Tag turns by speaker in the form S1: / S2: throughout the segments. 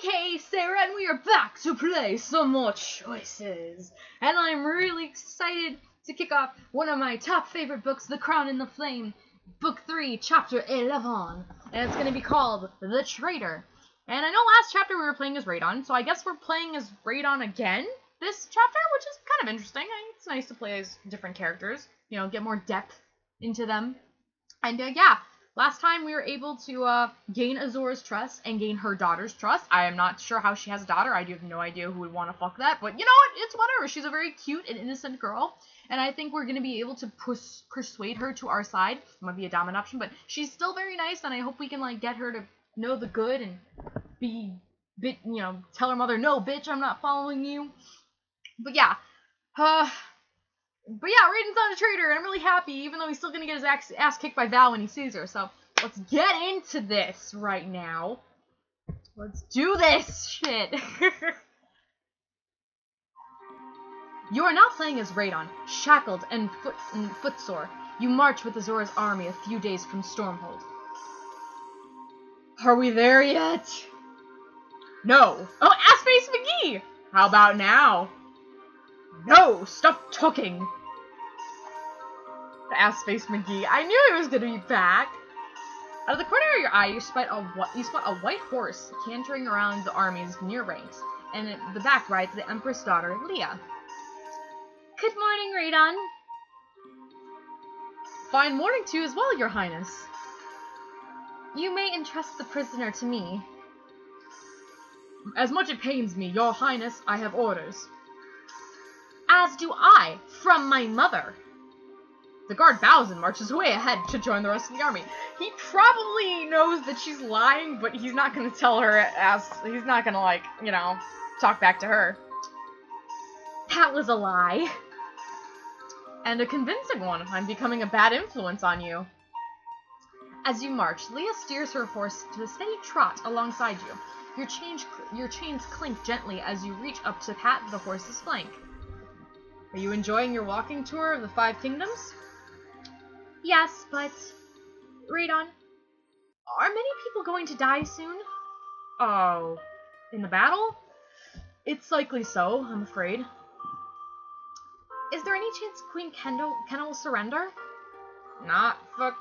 S1: aka Sarah, and we are back to play some more choices. And I'm really excited to kick off one of my top favorite books, The Crown and the Flame, Book 3, Chapter 11. And it's going to be called The Traitor. And I know last chapter we were playing as Raidon, so I guess we're playing as Raidon again this chapter, which is kind of interesting. It's nice to play as different characters, you know, get more depth into them. And yeah. Last time we were able to gain Azora's trust and gain her daughter's trust. I am not sure how she has a daughter. I do have no idea who would want to fuck that. But you know what? It's whatever. She's a very cute and innocent girl. And I think we're going to be able to persuade her to our side. It might be a dominant option, but she's still very nice. And I hope we can like get her to know the good and be, tell her mother, no, bitch, I'm not following you. But yeah. But yeah, Raydan's not a traitor, and I'm really happy, even though he's still gonna get his ass kicked by Val when he sees her. So, let's get into this right now. Let's do this shit. You are now playing as Raidon, shackled and footsore. You march with Azora's army a few days from Stormhold. Are we there yet? No. Oh, Ass-Face McGee! How about now? No! Stop talking! The Ass-Face McGee. I knew he was gonna be back! Out of the corner of your eye, you spot a white horse cantering around the army's near ranks, and at the back rides the Empress' daughter, Leah. Good morning, Raidon. Fine morning to you as well, Your Highness. You may entrust the prisoner to me. As much it pains me, Your Highness, I have orders. As do I, from my mother. The guard bows and marches away ahead to join the rest of the army. He probably knows that she's lying, but he's not going to tell her he's not going to, like, talk back to her. That was a lie. And a convincing one. I'm becoming a bad influence on you. As you march, Leah steers her horse to a steady trot alongside you. Your chains clink gently as you reach up to pat the horse's flank. Are you enjoying your walking tour of the 5 kingdoms? Yes, but... Raidon, are many people going to die soon? Oh, in the battle? It's likely so, I'm afraid. Is there any chance Queen Kendall will surrender? Not fuck.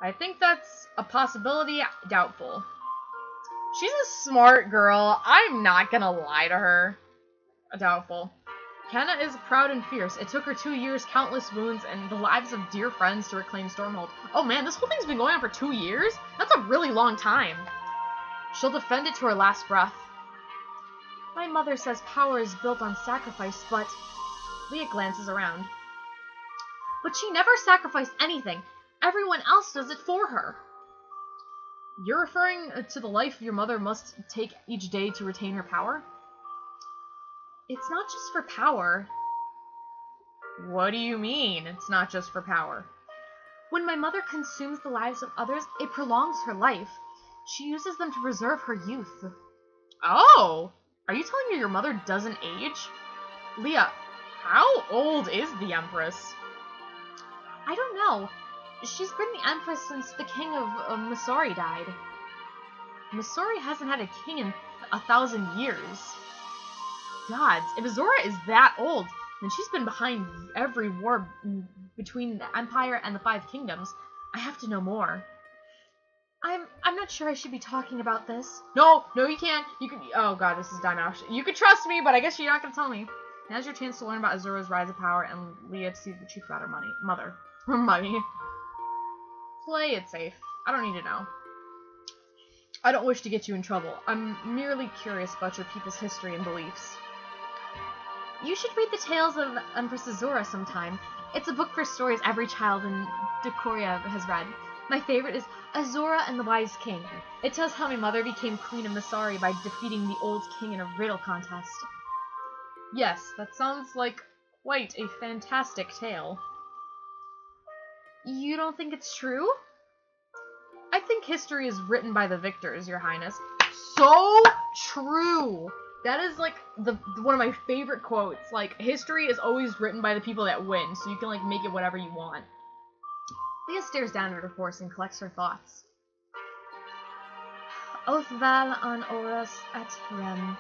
S1: I think that's a possibility, doubtful. She's a smart girl. I'm not gonna lie to her. Doubtful. Kenna is proud and fierce. It took her 2 years, countless wounds, and the lives of dear friends to reclaim Stormhold. Oh man, this whole thing's been going on for 2 years? That's a really long time. She'll defend it to her last breath. My mother says power is built on sacrifice, but... Leah glances around. But she never sacrificed anything. Everyone else does it for her. You're referring to the life your mother must take each day to retain her power? It's not just for power. What do you mean, it's not just for power? When my mother consumes the lives of others, it prolongs her life. She uses them to preserve her youth. Oh! Are you telling me your mother doesn't age? Leah, how old is the Empress? I don't know. She's been the Empress since the king of Masori died. Masori hasn't had a king in 1,000 years. Gods, if Azora is that old, then she's been behind every war between the Empire and the 5 Kingdoms. I have to know more. I'm not sure I should be talking about this. No, you can't. You can. Oh god, this is done now. You could trust me, but I guess you're not gonna tell me. Now's your chance to learn about Azora's rise of power and Leah to see the truth about her mother. Her money. Play it safe. I don't need to know. I don't wish to get you in trouble. I'm merely curious about your people's history and beliefs. You should read the tales of Empress Azora sometime. It's a book for stories every child in Decoria has read. My favorite is Azora and the Wise King. It tells how my mother became Queen of Masari by defeating the old king in a riddle contest. Yes, that sounds like quite a fantastic tale. You don't think it's true? I think history is written by the victors, Your Highness. So true! That is, like, one of my favorite quotes. Like, history is always written by the people that win, so you can, like, make it whatever you want. Leah stares down at her horse and collects her thoughts. Oath val an oras et rem.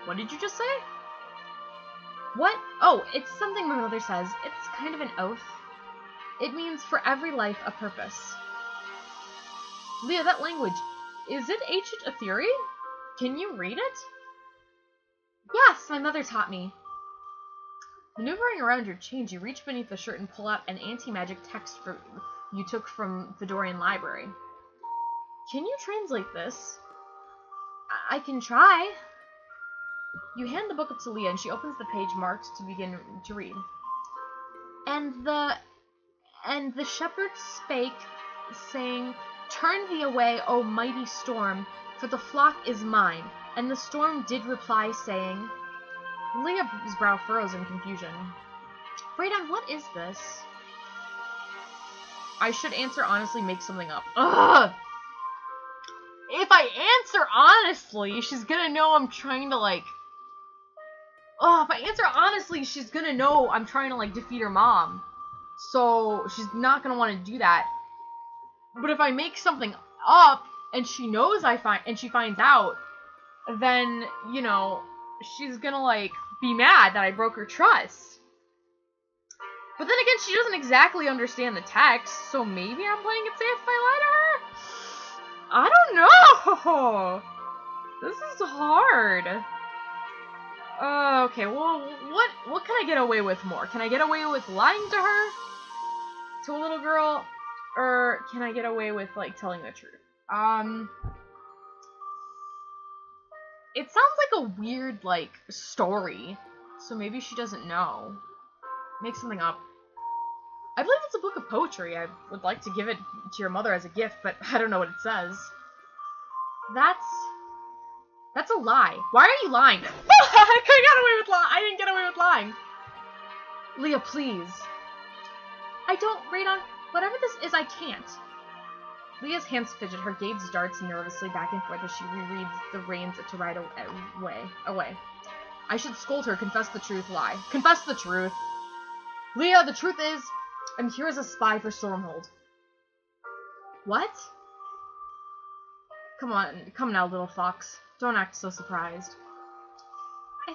S1: What did you just say? What? Oh, it's something my mother says. It's kind of an oath. It means for every life a purpose. Leah, that language, is it ancient Ethereal? Can you read it? Yes, my mother taught me. Maneuvering around your chains, you reach beneath the shirt and pull out an anti-magic text you took from Fedorian library. Can you translate this? I can try. You hand the book up to Leah, and she opens the page marked to begin to read. And the shepherd spake, saying, Turn thee away, O mighty storm, for the flock is mine. And the storm did reply, saying... Leah's brow furrows in confusion. Raidon, what is this? I should answer honestly, make something up. Ugh! If I answer honestly, she's gonna know I'm trying to, like... Oh, if I answer honestly, she's gonna know I'm trying to, like, defeat her mom. So, she's not gonna want to do that. But if I make something up, and she knows and she finds out, then, you know, she's gonna, like, be mad that I broke her trust. But then again, she doesn't exactly understand the text, so maybe I'm playing it safe if I lie to her? I don't know! This is hard. Okay, well, what can I get away with more? Can I get away with lying to her? To a little girl? Or can I get away with, like, telling the truth? It sounds like a weird, like, story. So maybe she doesn't know. Make something up. I believe it's a book of poetry. I would like to give it to your mother as a gift, but I don't know what it says. That's a lie. Why are you lying? I didn't get away with lying. Leah, please. I don't, Raidon. Whatever this is, I can't. Leah's hands fidget, her gaze darts nervously back and forth as she rereads the reins to ride away. I should scold her, confess the truth, lie. Confess the truth. Leah, the truth is, I'm here as a spy for Stormhold. What? Come on, come now, little fox. Don't act so surprised. I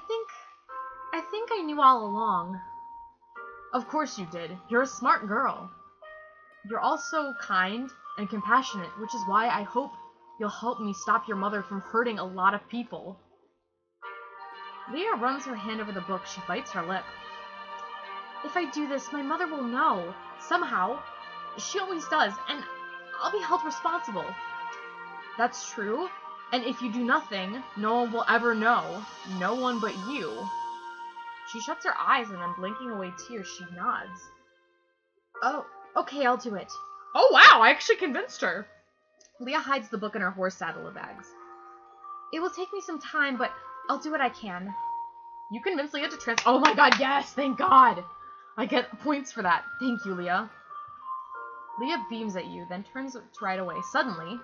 S1: think I knew all along. Of course you did. You're a smart girl. You're also kind and compassionate, which is why I hope you'll help me stop your mother from hurting a lot of people. Leah runs her hand over the book. She bites her lip. If I do this, my mother will know. Somehow. She always does, and I'll be held responsible. That's true. And if you do nothing, no one will ever know. No one but you. She shuts her eyes, and then blinking away tears, she nods. Oh, okay, I'll do it. Oh, wow, I actually convinced her. Leah hides the book in her horse saddlebags. It will take me some time, but I'll do what I can. You convinced Leah to Oh my god, yes, thank god. I get points for that. Thank you, Leah. Leah beams at you, then turns to ride away. Suddenly...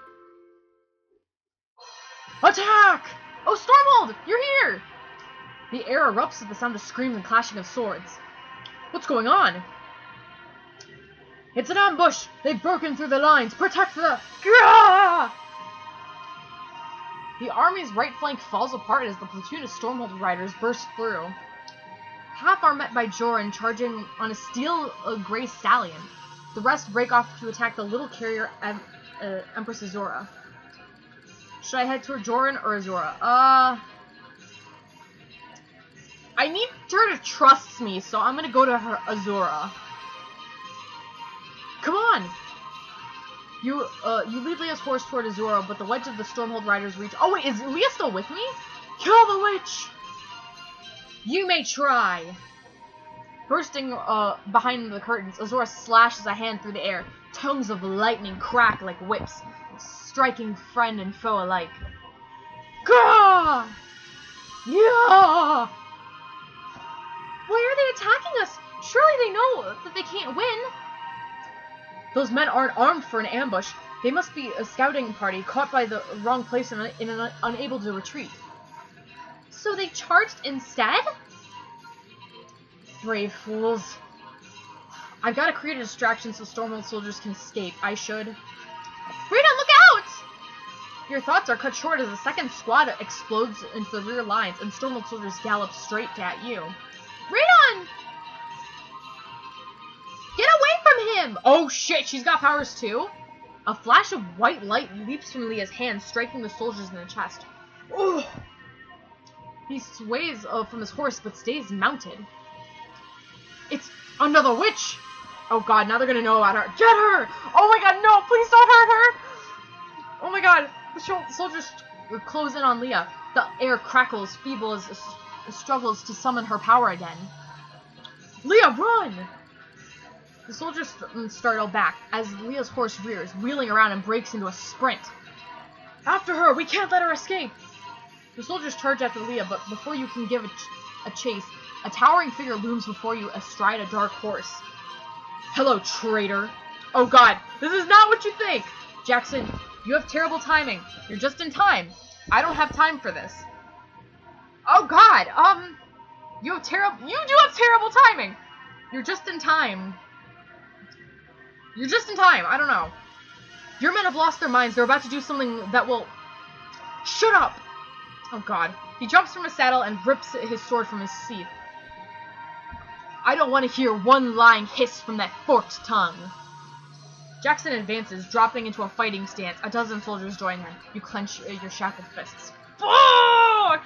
S1: Attack! Oh, Stormhold! You're here! The air erupts with the sound of screams and clashing of swords. What's going on? It's an ambush! They've broken through the lines! Protect the... Gah! The army's right flank falls apart as the platoon of Stormhold riders burst through. Half are met by Joran charging on a steel gray stallion. The rest break off to attack the little carrier Empress Azora. Should I head toward Joran or Azora? I need her to trust me, so I'm gonna go to her Azora. Come on! You lead Leah's horse toward Azora, but the wedge of the Stormhold riders reach... Oh wait, is Leah still with me? Kill the witch! You may try! Bursting behind the curtains, Azora slashes a hand through the air. Tongues of lightning crack like whips, striking friend and foe alike. Gah! Yeah! Why are they attacking us? Surely they know that they can't win. Those men aren't armed for an ambush. They must be a scouting party caught by the wrong place and unable to retreat. So they charged instead? Brave fools. I've got to create a distraction so Stormhold soldiers can escape. I should. Raidon, look out! Your thoughts are cut short as the second squad explodes into the rear lines and Stormhold soldiers gallop straight at you. Raidon! Get away from him! Oh shit, she's got powers too? A flash of white light leaps from Leah's hand, striking the soldiers in the chest. Ugh! He sways from his horse, but stays mounted. It's another witch! Oh god, now they're gonna know about her. Get her! Oh my god, no! Please don't hurt her! Oh my god, the soldiers close in on Leah. The air crackles, feeble as struggles to summon her power again. Leah, run! The soldiers startle back as Leah's horse rears, wheeling around and breaks into a sprint. After her! We can't let her escape! The soldiers charge after Leah, but before you can give a chase, a towering figure looms before you astride a dark horse. Hello, traitor. Oh god, this is not what you think! Jackson, you have terrible timing. You're just in time. I don't have time for this. Oh god, you do have terrible timing! You're just in time. You're just in time, I don't know. Your men have lost their minds. They're about to do something that will... Shut up! Oh god. He jumps from his saddle and rips his sword from his sheath. I don't want to hear one lying hiss from that forked tongue. Jackson advances, dropping into a fighting stance. A dozen soldiers join him. You clench your shackled fists. Fuck!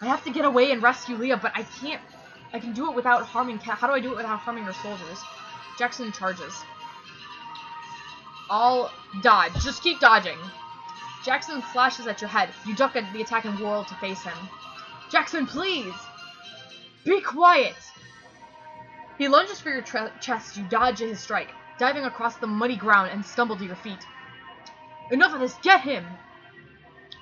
S1: I have to get away and rescue Leah, but I can't. I can do it without harming... How do I do it without harming her soldiers? Jackson charges. I'll dodge. Just keep dodging. Jackson slashes at your head. You duck at the attack and whirl to face him. Jackson, please! Be quiet! He lunges for your chest. You dodge his strike, diving across the muddy ground and stumble to your feet. Enough of this! Get him!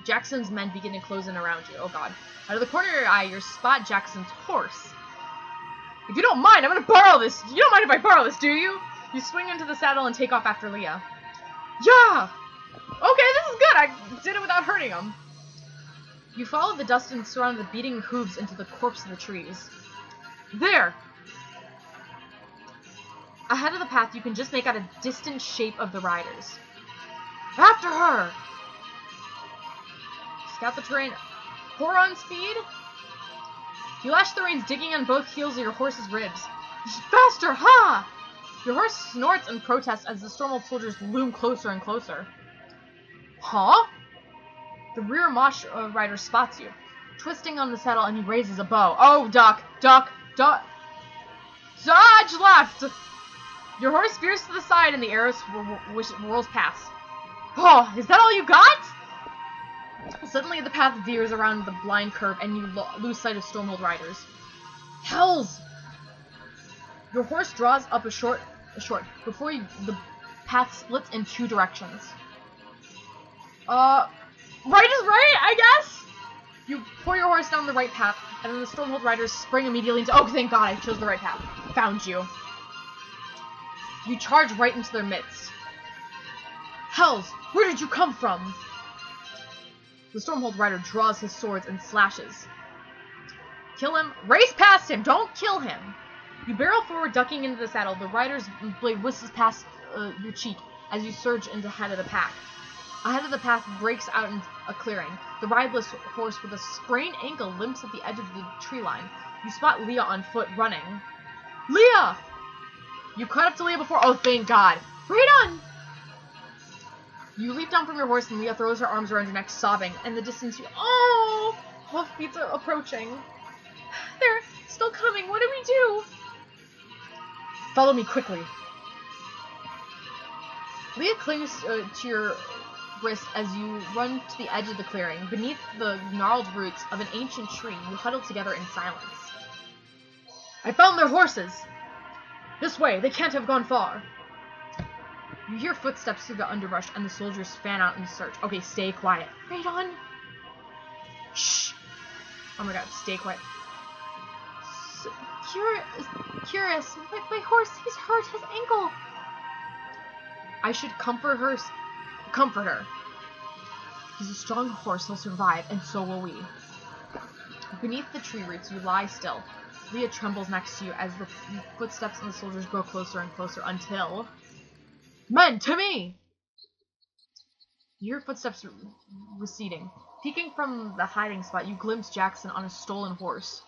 S1: Jackson's men begin to close in around you. Oh god. Out of the corner of your eye, you spot Jackson's horse. If you don't mind, I'm gonna borrow this. You don't mind if I borrow this, do you? You swing into the saddle and take off after Leah. Yeah! Okay, this is good! I did it without hurting him. You follow the dust and surround the beating hooves into the corpse of the trees. There! Ahead of the path, you can just make out a distant shape of the riders. After her! Scout the terrain. 4 on speed? You lash the reins, digging on both heels of your horse's ribs. Faster, ha! Your horse snorts and protests as the Stormhold soldiers loom closer and closer. Huh? The rear Mosh rider spots you, twisting on the saddle, and he raises a bow. Oh, duck, duck, duck. Dodge left! Your horse veers to the side and the arrow whirls past. Oh, is that all you got? Suddenly the path veers around the blind curve and you lose sight of Stormhold riders. Hells! Your horse draws up a short before the path splits in 2 directions. Right is right, I guess? You pour your horse down the right path, and then the Stormhold riders spring immediately into— Oh, thank god, I chose the right path. Found you. You charge right into their midst. Hells, where did you come from? The Stormhold rider draws his swords and slashes. Kill him. Race past him. Don't kill him. You barrel forward, ducking into the saddle. The rider's blade whistles past your cheek as you surge into the head of the pack. Ahead of the path breaks out in a clearing. The rideless horse with a sprained ankle limps at the edge of the tree line. You spot Leah on foot, running. Leah! You caught up to Leah before— Oh, thank god. Raidon! You leap down from your horse and Leah throws her arms around your neck, sobbing. In the distance, Oh! Hoofbeats are approaching. They're still coming. What do we do? Follow me quickly. Leah clings to your wrist as you run to the edge of the clearing. Beneath the gnarled roots of an ancient tree, you huddle together in silence. I found their horses! This way, they can't have gone far. You hear footsteps through the underbrush and the soldiers fan out in search. Okay, stay quiet. Raidon! Shh! Oh my god, stay quiet. Curious. My horse, he's hurt his ankle. I should comfort her. Comfort her. He's a strong horse, he'll survive, and so will we. Beneath the tree roots, you lie still. Leah trembles next to you as the footsteps of the soldiers grow closer and closer until... Men, to me! You hear footsteps receding. Peeking from the hiding spot, you glimpse Jackson on a stolen horse.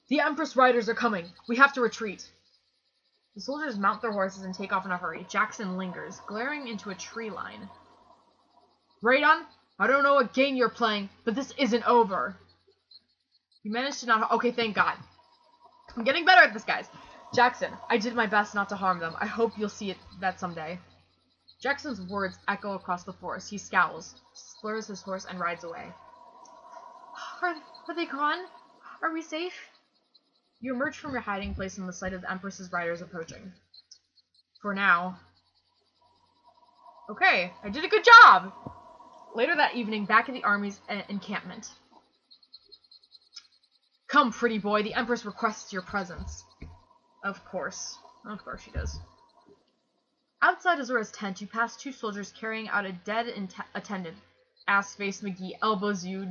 S1: The Empress riders are coming. We have to retreat. The soldiers mount their horses and take off in a hurry. Jackson lingers, glaring into a tree line. Raidon, I don't know what game you're playing, but this isn't over. You managed to not... Okay, thank God. I'm getting better at this, guys. Jackson, I did my best not to harm them. I hope you'll see that someday. Jackson's words echo across the forest. He scowls, slurs his horse, and rides away. Are they gone? Are we safe? You emerge from your hiding place in the sight of the Empress's riders approaching. For now. Okay, I did a good job! Later that evening, back at the army's encampment. Come, pretty boy, the Empress requests your presence. Of course she does. Outside Azora's tent, you pass two soldiers carrying out a dead attendant. Ass-faced McGee elbows you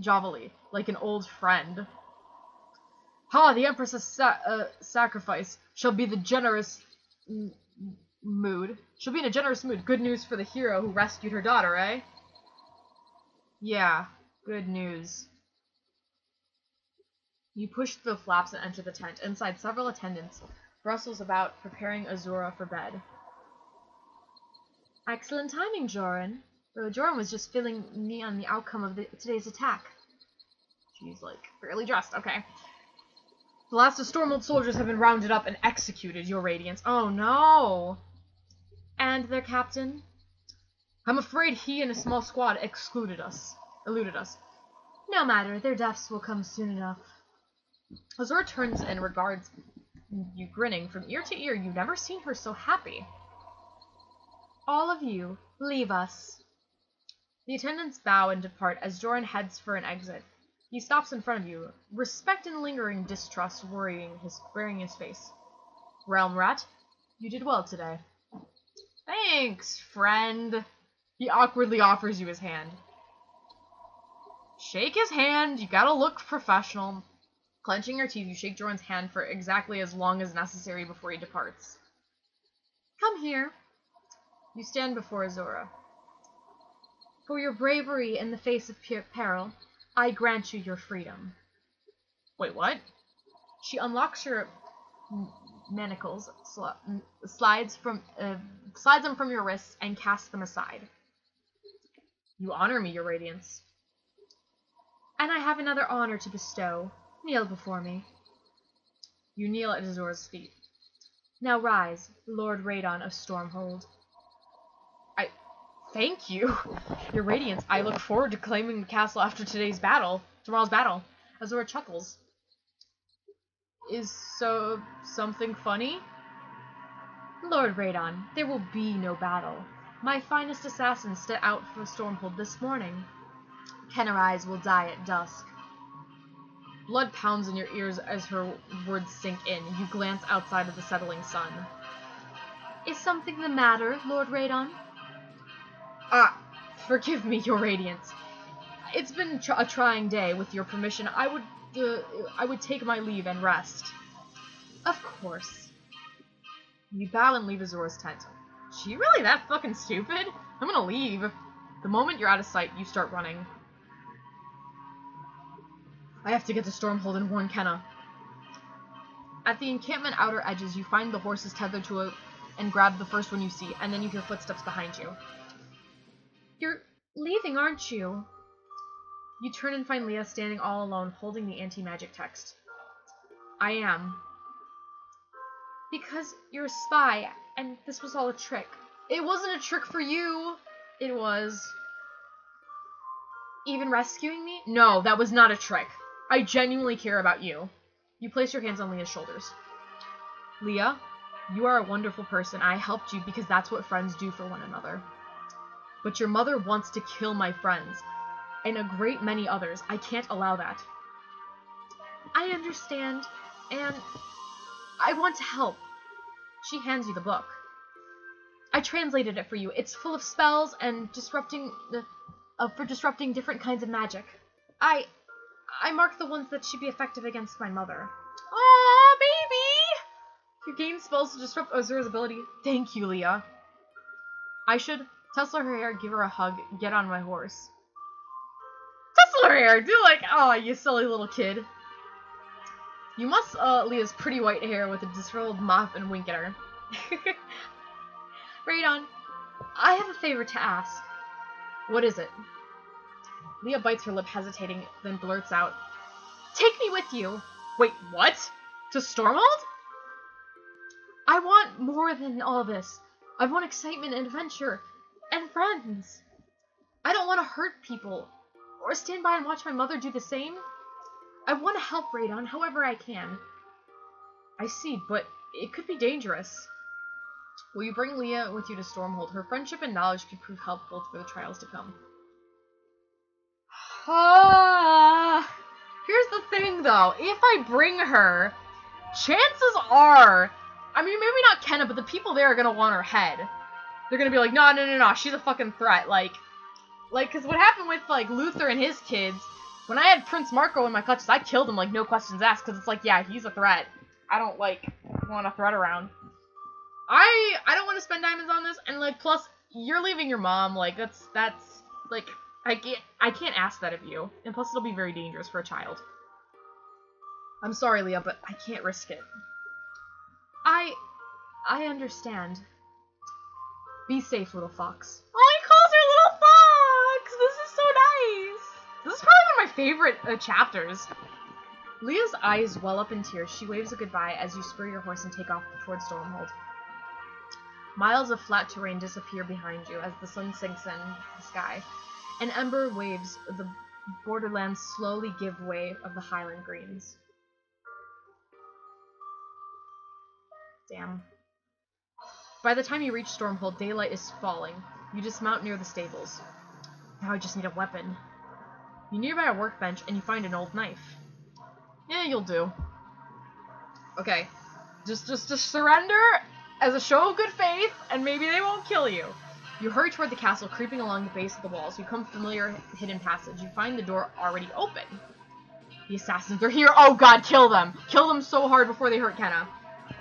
S1: jovially, like an old friend. Ha, the Empress's sacrifice shall be the generous mood. She'll be in a generous mood. Good news for the hero who rescued her daughter, eh? Yeah, good news. You push the flaps and enter the tent. Inside, several attendants rustles about, preparing Azora for bed. Excellent timing, Joran. Joran was just filling me on the outcome of today's attack. She's, like, fairly dressed. Okay. The last of Stormhold soldiers have been rounded up and executed, Your Radiance. Oh, no! And their captain? I'm afraid he and a small squad eluded us. No matter, their deaths will come soon enough. Azora turns and regards you, grinning from ear to ear. You've never seen her so happy. All of you, leave us. The attendants bow and depart as Joran heads for an exit. He stops in front of you, respect and lingering distrust wearing his face. Realm Rat, you did well today. Thanks, friend. He awkwardly offers you his hand. Shake his hand. You gotta look professional. Clenching your teeth, you shake Joran's hand for exactly as long as necessary before he departs. Come here. You stand before Azora. For your bravery in the face of peril, I grant you your freedom. Wait, what? She unlocks your manacles, slides them from your wrists, and casts them aside. You honor me, Your Radiance. And I have another honor to bestow. Kneel before me. You kneel at Azora's feet. Now rise, Lord Raidon of Stormhold. Thank you, Your Radiance. I look forward to claiming the castle after tomorrow's battle. Azora chuckles. Is something funny? Lord Raidon, there will be no battle. My finest assassins set out for Stormhold this morning. Kenarize will die at dusk. Blood pounds in your ears as her words sink in. You glance outside of the settling sun. Is something the matter, Lord Raidon? Forgive me, Your Radiance. It's been a trying day. With your permission, I would take my leave and rest. Of course. You bow and leave Azora's tent. She really that fucking stupid? I'm gonna leave. The moment you're out of sight, you start running. I have to get to Stormhold and warn Kenna. At the encampment outer edges, you find the horses tethered to and grab the first one you see, and then you hear footsteps behind you. You're leaving, aren't you? You turn and find Leah standing all alone, holding the anti-magic text. I am. Because you're a spy, and this was all a trick. It wasn't a trick for you. It was. Even rescuing me? No, that was not a trick. I genuinely care about you. You place your hands on Leah's shoulders. Leah, you are a wonderful person. I helped you because that's what friends do for one another. But your mother wants to kill my friends, and a great many others. I can't allow that. I understand, and I want to help. She hands you the book. I translated it for you. It's full of spells and disrupting different kinds of magic. I marked the ones that should be effective against my mother. Aw, baby! You gain spells to disrupt Azora's ability. Thank you, Leah. I should Tussle her hair, give her a hug, get on my horse. Tussle her hair, do like, oh, you silly little kid. You must, Leah's pretty white hair with a disheveled mop and wink at her. Raidon, I have a favor to ask. What is it? Leah bites her lip, hesitating, then blurts out, "Take me with you." Wait, what? To Stormhold? I want more than all this. I want excitement and adventure, and friends. I don't want to hurt people, or stand by and watch my mother do the same. I want to help Raidon however I can. I see, but it could be dangerous. Will you bring Leah with you to Stormhold? Her friendship and knowledge could prove helpful for the trials to come. Here's the thing, though. If I bring her, chances are, I mean, maybe not Kenna, but the people there are gonna want her head. They're gonna be like, no, she's a fucking threat. Like, cause what happened with, like, Luther and his kids, when I had Prince Marco in my clutches, I killed him, like, no questions asked, cause it's like, yeah, he's a threat. I don't, like, want a threat around. I don't want to spend diamonds on this, and, like, plus, you're leaving your mom, like, that's, like, I can't ask that of you, and plus it'll be very dangerous for a child. I'm sorry, Leah, but I can't risk it. I understand. Be safe, little fox. Oh, he calls her little fox! This is so nice! This is probably one of my favorite chapters. Leah's eyes well up in tears. She waves a goodbye as you spur your horse and take off towards Stormhold. Miles of flat terrain disappear behind you as the sun sinks in the sky. And ember waves of the borderlands slowly give way of the highland greens. Damn. By the time you reach Stormhold, daylight is falling. You dismount near the stables. Now I just need a weapon. You're nearby a workbench and you find an old knife. Yeah, you'll do. Okay. Just surrender as a show of good faith, and maybe they won't kill you. You hurry toward the castle, creeping along the base of the walls. You come to a familiar hidden passage. You find the door already open. The assassins are here. Oh god, kill them! Kill them so hard before they hurt Kenna.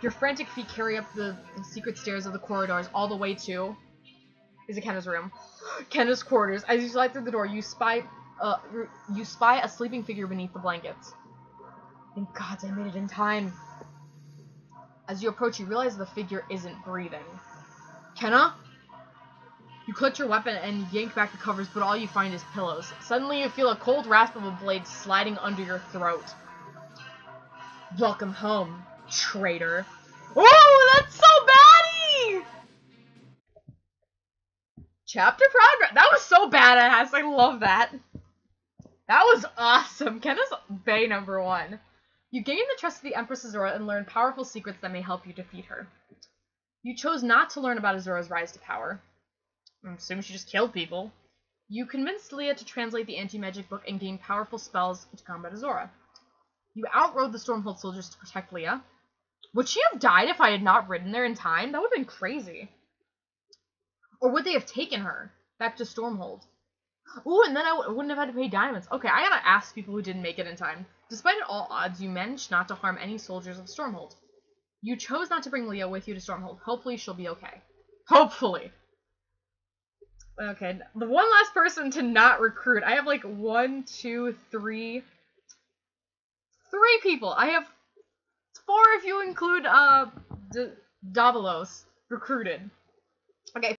S1: Your frantic feet carry up the secret stairs of the corridors all the way to... Is it Kenna's room? Kenna's quarters. As you slide through the door, you spy a sleeping figure beneath the blankets. Thank gods I made it in time. As you approach, you realize the figure isn't breathing. Kenna? You clutch your weapon and yank back the covers, but all you find is pillows. Suddenly you feel a cold rasp of a blade sliding under your throat. Welcome home, traitor. Oh, that's so baddie! Chapter progress. That was so badass. I love that. That was awesome. Kenna's Bay #1. You gain the trust of the Empress Azora and learn powerful secrets that may help you defeat her. You chose not to learn about Azora's rise to power. I'm assuming she just killed people. You convinced Leah to translate the anti-magic book and gain powerful spells to combat Azora. You outrode the Stormhold soldiers to protect Leah. Would she have died if I had not ridden there in time? That would have been crazy. Or would they have taken her back to Stormhold? Ooh, and then I wouldn't have had to pay diamonds. Okay, I gotta ask people who didn't make it in time. Despite all odds, you managed not to harm any soldiers of Stormhold. You chose not to bring Leah with you to Stormhold. Hopefully she'll be okay. Hopefully. Okay, the one last person to not recruit. I have like 1, 2, 3... 3 people. I have 4 if you include, Davalos recruited. Okay.